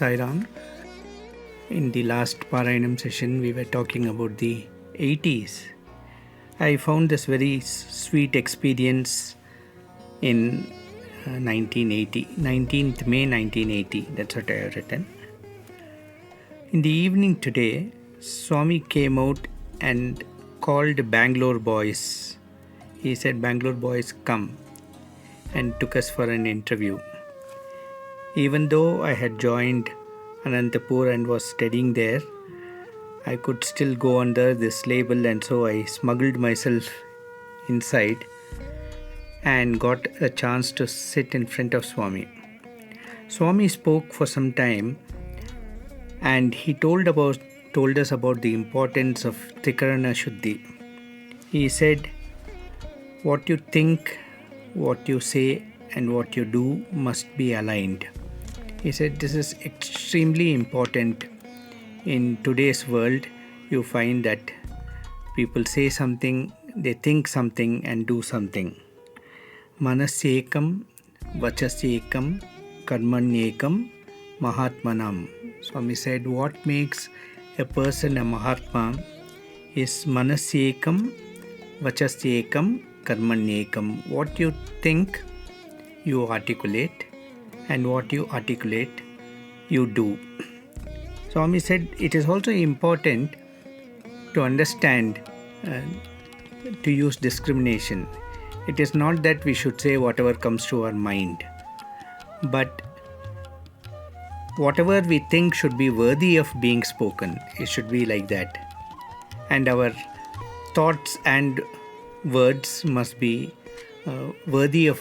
Sairam. In the last Parayanam session, we were talking about the 80s. I found this very sweet experience in 1980, 19th May 1980. That's what I have written. In the evening today, Swami came out and called Bangalore boys. He said, Bangalore boys, come, and took us for an interview. Even though I had joined Anantapur and was studying there, I could still go under this label, and so I smuggled myself inside and got a chance to sit in front of Swami. Swami spoke for some time, and he told us about the importance of Trikarana Shuddhi. He said, what you think, what you say, and what you do must be aligned. He said this is extremely important. In today's world, you find that people say something, they think something, and do something. Manasyekam, vachasyekam, karmanyekam, mahatmanam. Swami said what makes a person a mahatma is manasyekam, vachasyekam, karmanyekam. What you think, you articulate, and what you articulate, you do. Swami said it is also important to understand, to use discrimination. It is not that we should say whatever comes to our mind, but whatever we think should be worthy of being spoken. It should be like that. And our thoughts and words must be worthy of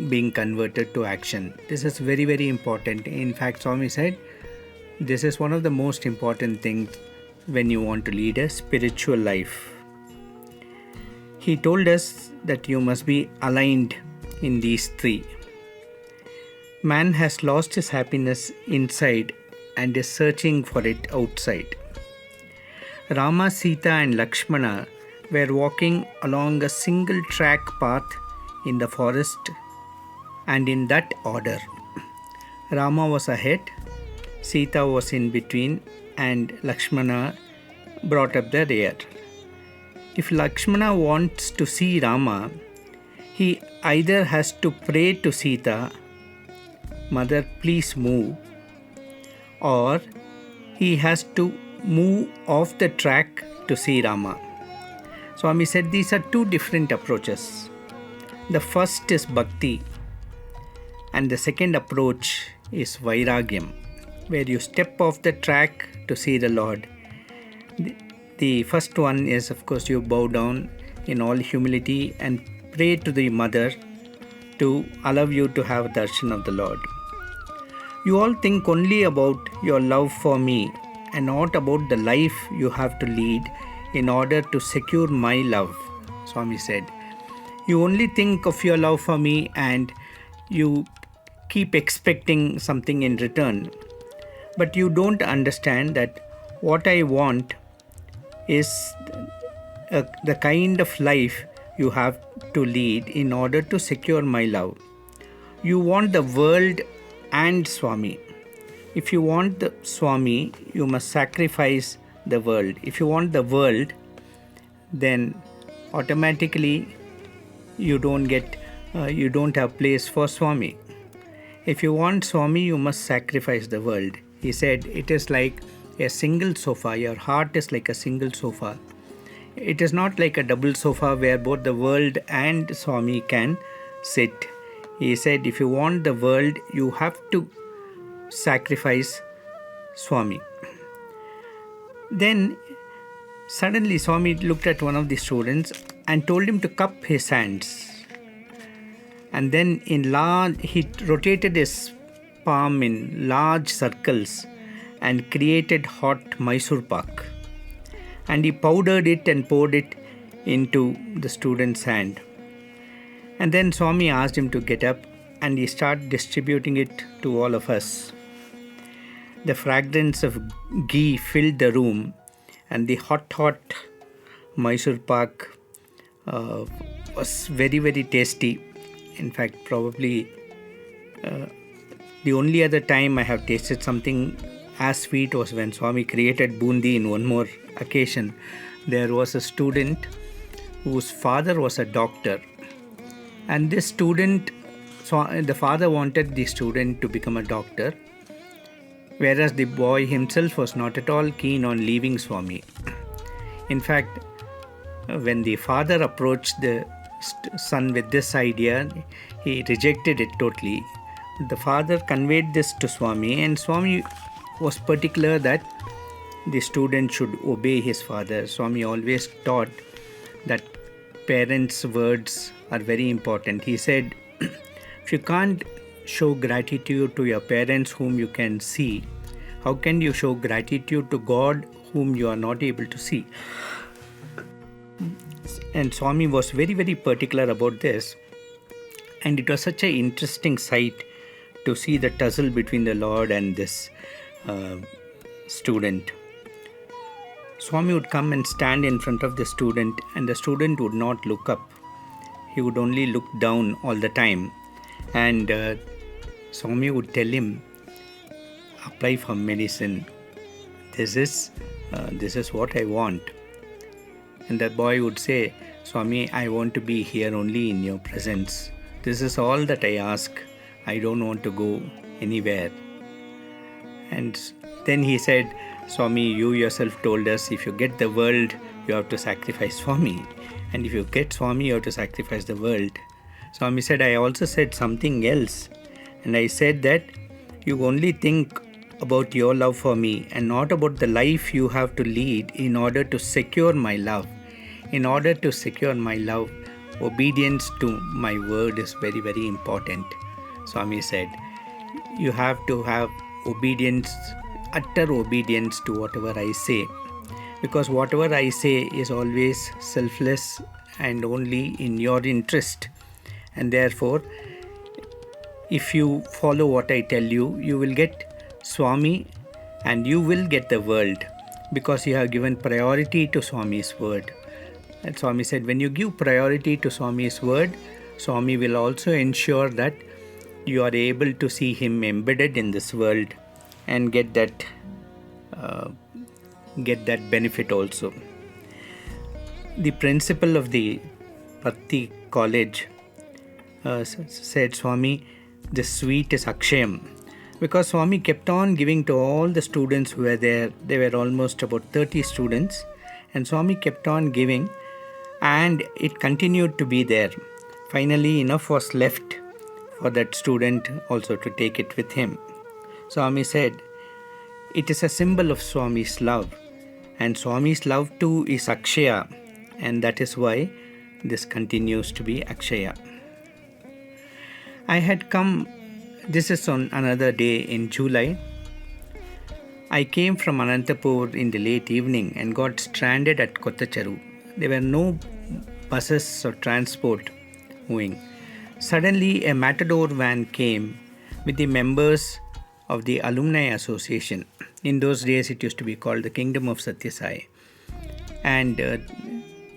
being converted to action. This is very, very important. In fact, Swami said this is one of the most important things when you want to lead a spiritual life. He told us that you must be aligned in these three. Man has lost his happiness inside and is searching for it outside. Rama, Sita and Lakshmana were walking along a single track path in the forest, and in that order. Rama was ahead, Sita was in between, and Lakshmana brought up the rear. If Lakshmana wants to see Rama, he either has to pray to Sita, Mother, please move, or he has to move off the track to see Rama. Swami said these are two different approaches. The first is Bhakti, and the second approach is Vairagyam, where you step off the track to see the Lord. The first one is, of course, you bow down in all humility and pray to the Mother to allow you to have darshan of the Lord. You all think only about your love for me and not about the life you have to lead in order to secure my love, Swami said. You only think of your love for me and you keep expecting something in return. But you don't understand that what I want is the kind of life you have to lead in order to secure my love. You want the world and Swami. If you want the Swami, you must sacrifice the world. If you want the world, then automatically you don't have place for Swami. If you want Swami, you must sacrifice the world. He said it is like a single sofa. Your heart is like a single sofa. It is not like a double sofa where both the world and Swami can sit. He said if you want the world, you have to sacrifice Swami. Then suddenly Swami looked at one of the students and told him to cup his hands. And then he rotated his palm in large circles and created hot Mysore pak. And he powdered it and poured it into the student's hand. And then Swami asked him to get up and he started distributing it to all of us. The fragrance of ghee filled the room, and the hot Mysore pak was very, very tasty. In fact, probably The only other time I have tasted something as sweet was when Swami created bundi in one more occasion. There was a student whose father was a doctor, and this student, so the father wanted the student to become a doctor, whereas the boy himself was not at all keen on leaving Swami. In fact, when the father approached the son with this idea, he rejected it totally. The father conveyed this to Swami, and Swami was particular that the student should obey his father. Swami always taught that parents' words are very important. He said, if you can't show gratitude to your parents whom you can see, how can you show gratitude to God whom you are not able to see? And Swami was very, very particular about this. And it was such an interesting sight to see the tussle between the Lord and this student. Swami would come and stand in front of the student, and the student would not look up. He would only look down all the time. And Swami would tell him, apply for medicine. This is what I want. And the boy would say, Swami, I want to be here only in your presence. This is all that I ask. I don't want to go anywhere. And then he said, Swami, you yourself told us if you get the world, you have to sacrifice Swami. And if you get Swami, you have to sacrifice the world. Swami said, I also said something else. And I said that you only think about your love for me and not about the life you have to lead in order to secure my love. In order to secure my love, obedience to my word is very, very important. Swami said, you have to have obedience, utter obedience to whatever I say. Because whatever I say is always selfless and only in your interest. And therefore, if you follow what I tell you, you will get Swami and you will get the world, because you have given priority to Swami's word. And Swami said, when you give priority to Swami's word, Swami will also ensure that you are able to see him embedded in this world and get that benefit also. The principal of the Bhakti college said, Swami, the sweet is Akshayam. Because Swami kept on giving to all the students who were there. There were almost about 30 students. And Swami kept on giving, and it continued to be there. Finally, enough was left for that student also to take it with him. Swami said, it is a symbol of Swami's love. And Swami's love too is Akshaya. And that is why this continues to be Akshaya. I had come, this is on another day in July. I came from Anantapur in the late evening and got stranded at Kottacharu. There were no buses or transport moving. Suddenly, a matador van came with the members of the Alumni Association. In those days, it used to be called the Kingdom of Sathya. And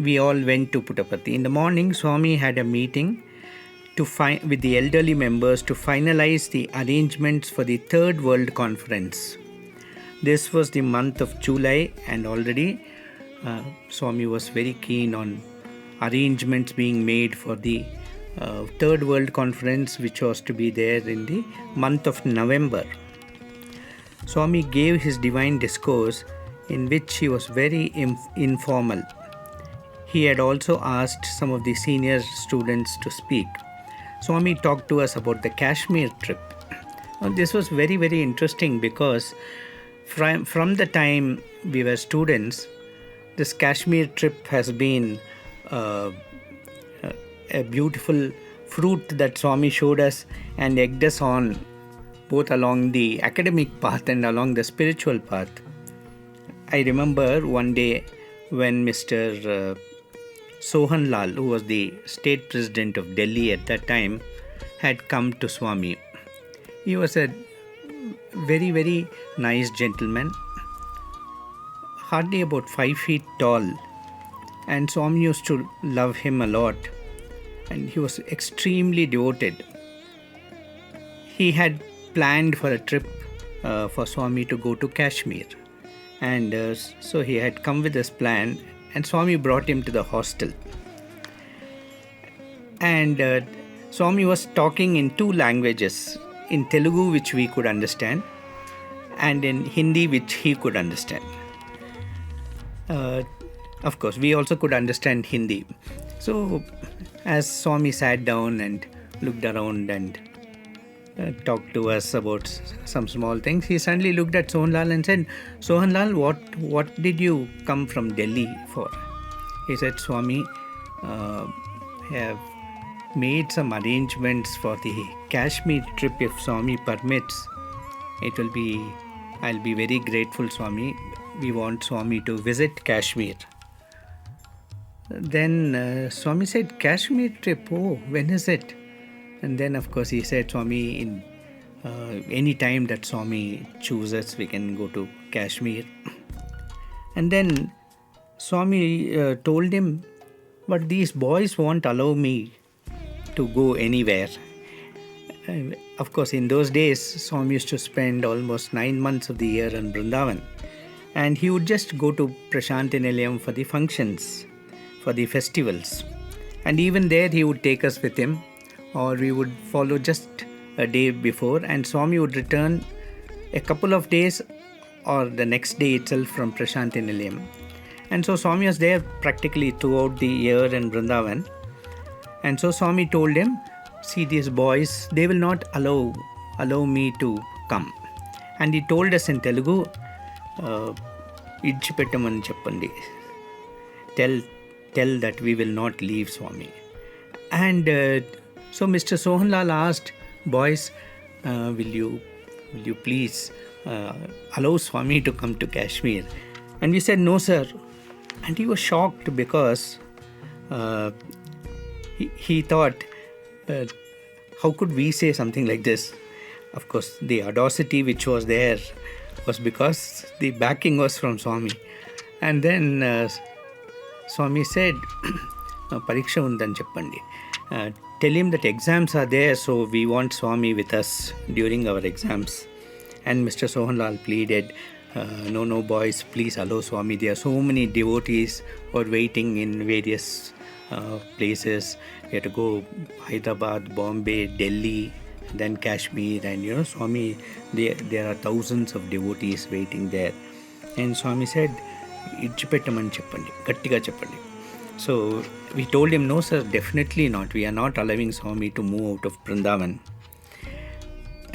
we all went to Puttaparthi. In the morning, Swami had a meeting with the elderly members to finalize the arrangements for the Third World Conference. This was the month of July, and already Swami was very keen on arrangements being made for the Third World Conference, which was to be there in the month of November. Swami gave his divine discourse, in which he was very informal. He had also asked some of the senior students to speak. Swami talked to us about the Kashmir trip. Now, this was very, very interesting, because from the time we were students, this Kashmir trip has been a beautiful fruit that Swami showed us and egged us on, both along the academic path and along the spiritual path. I remember one day when Mr. Sohan Lal, who was the state president of Delhi at that time, had come to Swami. He was a very, very nice gentleman, hardly about 5 feet tall, and Swami used to love him a lot, and he was extremely devoted. He had planned for a trip for Swami to go to Kashmir. And so he had come with this plan, and Swami brought him to the hostel. And Swami was talking in two languages, in Telugu, which we could understand, and in Hindi, which he could understand. Of course, we also could understand Hindi. So, as Swami sat down and looked around and talked to us about some small things, he suddenly looked at Sohanlal and said, "Sohanlal, what did you come from Delhi for?" He said, "Swami, have made some arrangements for the Kashmir trip. If Swami permits, I'll be very grateful, Swami. We want Swami to visit Kashmir." Then Swami said, "Kashmir trip, oh, when is it?" And then, of course, he said, "Swami, in any time that Swami chooses, we can go to Kashmir." And then Swami told him, "But these boys won't allow me to go anywhere." Of course, in those days, Swami used to spend almost 9 months of the year in Vrindavan. And he would just go to Prashanti Nilayam for the functions, for the festivals. And even there, he would take us with him, or we would follow just a day before, and Swami would return a couple of days or the next day itself from Prashanti Nilayam. And so Swami was there practically throughout the year in Vrindavan. And so Swami told him, "See, these boys, they will not allow me to come." And he told us in Telugu, "Idchipettamani cheppandi. Tell that we will not leave Swami." And so Mr. Sohanlal asked, "Boys, will you please allow Swami to come to Kashmir?" And we said, "No, sir." And he was shocked because he thought, how could we say something like this? Of course, the audacity which was there was because the backing was from Swami. And then Swami said, "Pariksha undan cheppandi. Tell him that exams are there, so we want Swami with us during our exams." And Mr. Sohanlal pleaded, No, boys, please allow Swami. There are so many devotees who are waiting in various places. We have to go Hyderabad, Bombay, Delhi, then Kashmir. And Swami, there are thousands of devotees waiting there." And Swami said, "Idchipettamani cheppandi, gattiga cheppandi." So we told him, "No, sir, definitely not. We are not allowing Swami to move out of Vrindavan."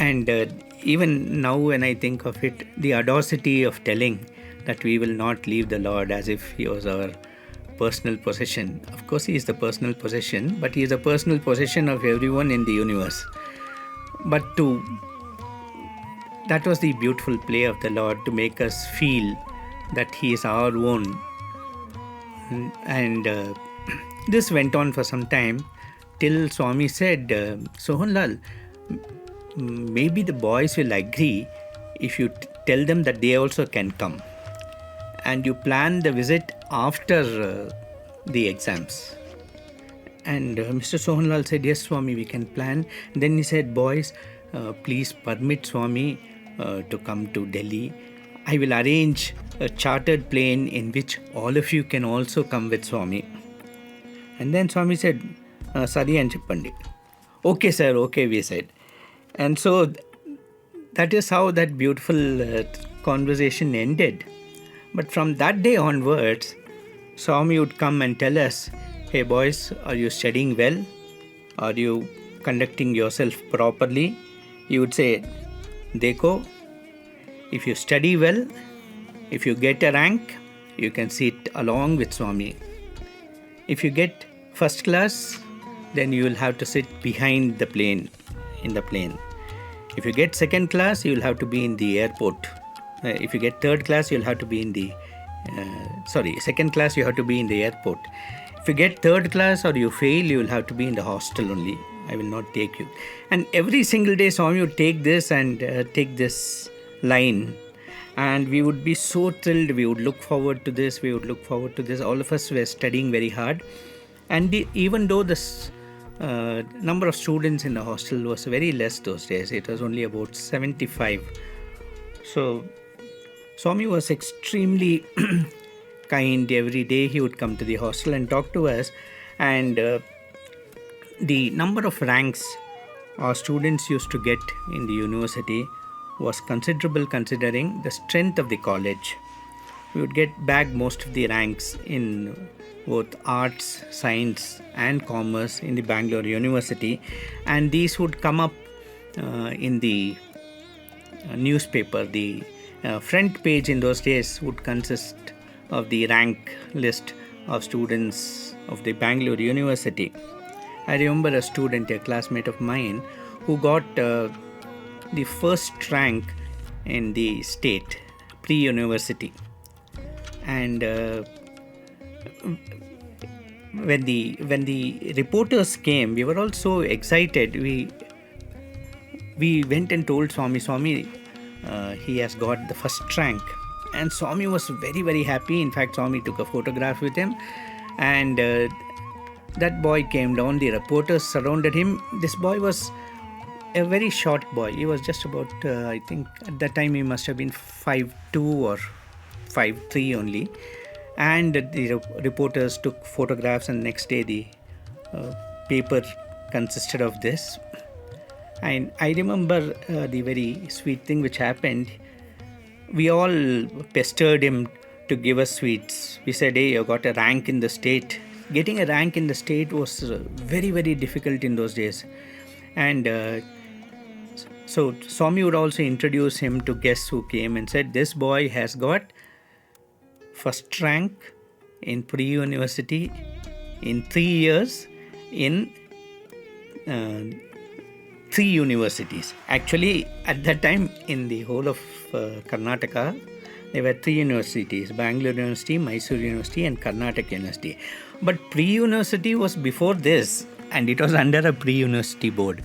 And even now when I think of it, the audacity of telling that we will not leave the Lord as if he was our personal possession. Of course, he is the personal possession, but he is the personal possession of everyone in the universe. But that was the beautiful play of the Lord, to make us feel that he is our own. And this went on for some time till Swami said, "Sohanlal, maybe the boys will agree if you tell them that they also can come. And you plan the visit after the exams." And Mr. Sohanlal said, "Yes, Swami, we can plan." Then he said, "Boys, please permit Swami to come to Delhi. I will arrange a chartered plane in which all of you can also come with Swami." And then Swami said, "Sari and cheppandi." "Okay, sir, okay," we said. And so that is how that beautiful conversation ended. But from that day onwards, Swami would come and tell us, "Hey boys, are you studying well? Are you conducting yourself properly?" He would say, "Dekho, if you study well, if you get a rank, you can sit along with Swami. If you get first class, then you will have to sit behind the plane, in the plane. If you get second class, you will have to be in the airport. If you get third class, you'll have to be in the second class, you have to be in the airport. If you get third class or you fail, you will have to be in the hostel only. I will not take you." And every single day, Swami would take this and take this line. And we would be so thrilled. We would look forward to this. All of us were studying very hard. And even though this number of students in the hostel was very less those days. It was only about 75. So Swami was extremely kind. Every day he would come to the hostel and talk to us, and the number of ranks our students used to get in the university was considerable considering the strength of the college. We would get back most of the ranks in both arts, science and commerce in the Bangalore University, and these would come up in the newspaper. The front page in those days would consist of the rank list of students of the Bangalore University. I remember a student, a classmate of mine, who got the first rank in the state pre-university. And when the reporters came, we were all so excited. We went and told Swami, he has got the first rank. And Swami was very, very happy. In fact, Swami took a photograph with him. And that boy came down. The reporters surrounded him. This boy was a very short boy. He was just about, I think at that time he must have been 5'2" or 5'3" only. And the reporters took photographs, and next day the paper consisted of this. And I remember the very sweet thing which happened. We all pestered him to give us sweets. We said, hey, you got a rank in the state. Getting a rank in the state was very, very difficult in those days. And so Swami would also introduce him to guests who came and said, this boy has got first rank in pre-university in 3 years in 3 universities. Actually, at that time, in the whole of Karnataka, there were 3 universities: Bangalore University, Mysore University and Karnataka University. But pre-university was before this, and it was under a pre-university board.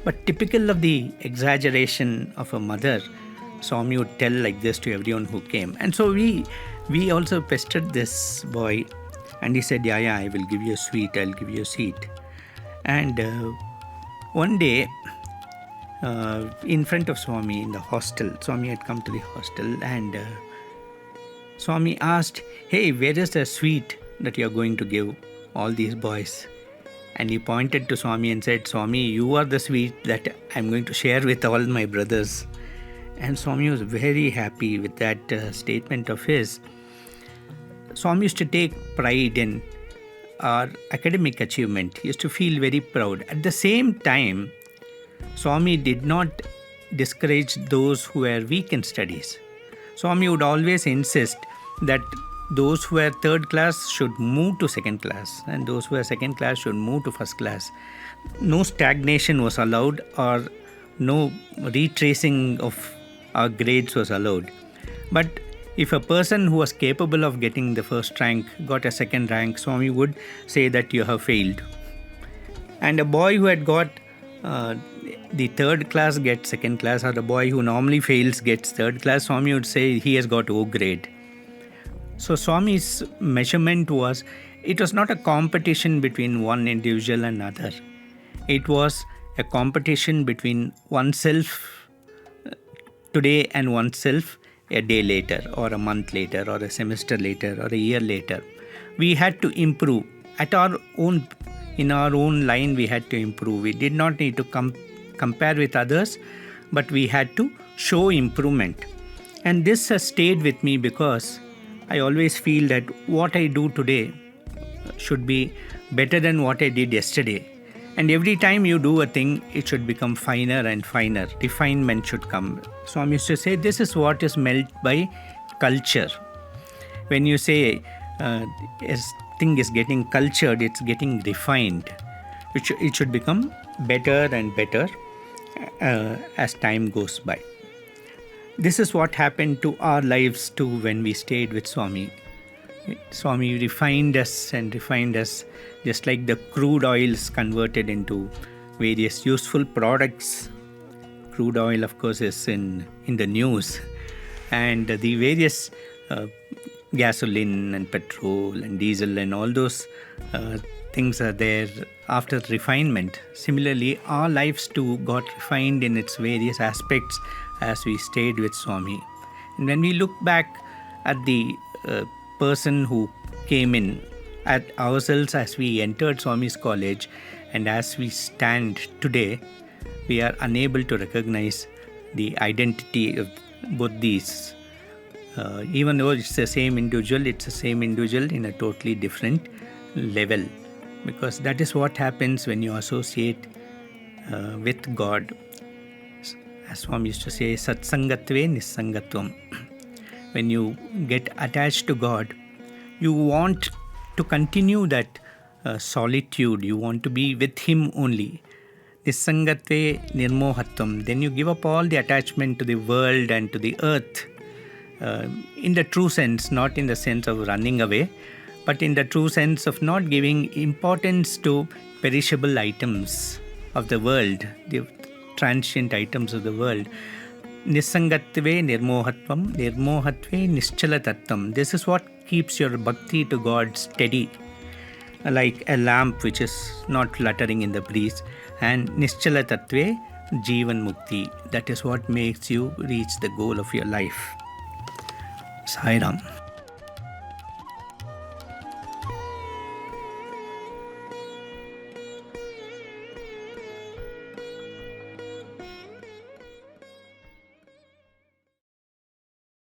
But typical of the exaggeration of a mother, Swami would tell like this to everyone who came. And so we also pestered this boy, and he said, yeah, I will give you a sweet, I'll give you a seat. And one day, in front of Swami in the hostel, Swami had come to the hostel, and Swami asked, hey, where is the sweet that you are going to give all these boys? And he pointed to Swami and said, Swami, you are the sweet that I'm going to share with all my brothers. And Swami was very happy with that statement of his. Swami used to take pride in our academic achievement. He used to feel very proud. At the same time, Swami did not discourage those who were weak in studies. Swami would always insist that those who were third class should move to second class, and those who were second class should move to first class. No stagnation was allowed, or no retracing of our grades was allowed. But if a person who was capable of getting the first rank got a second rank, Swami would say that you have failed. And a boy who had got the third class gets second class, or the boy who normally fails gets third class, Swami would say he has got O grade. So Swami's measurement was, it was not a competition between one individual and another. It was a competition between oneself today and oneself a day later, or a month later, or a semester later, or a year later. We had to improve in our own line. We had to improve. We did not need to compare with others, but we had to show improvement. And this has stayed with me because I always feel that what I do today should be better than what I did yesterday. And every time you do a thing, it should become finer and finer. Refinement should come. Swami used to say, this is what is meant by culture. When you say a thing is getting cultured, it's getting refined. It should become better and better as time goes by. This is what happened to our lives too when we stayed with Swami. Swami refined us and refined us, just like the crude oils converted into various useful products. Crude oil, of course, is in the news. And the various gasoline and petrol and diesel and all those things are there after refinement. Similarly, our lives too got refined in its various aspects as we stayed with Swami. And when we look back at the person who came in, at ourselves as we entered Swami's college, and as we stand today, we are unable to recognize the identity of both these. Even though it's the same individual, it's the same individual in a totally different level. Because that is what happens when you associate with God. As Swami used to say, satsangatve nissangatvam. When you get attached to God, you want to continue that solitude. You want to be with Him only. Nissangatve nirmohatvam. Then you give up all the attachment to the world and to the earth. In the true sense, not in the sense of running away, but in the true sense of not giving importance to perishable items of the world, the transient items of the world. Nissangatve nirmohatvam, nirmohatve nischalatatvam. This is what keeps your bhakti to God steady, like a lamp which is not fluttering in the breeze. And nischalatatve jivan mukti. That is what makes you reach the goal of your life. Sai Ram.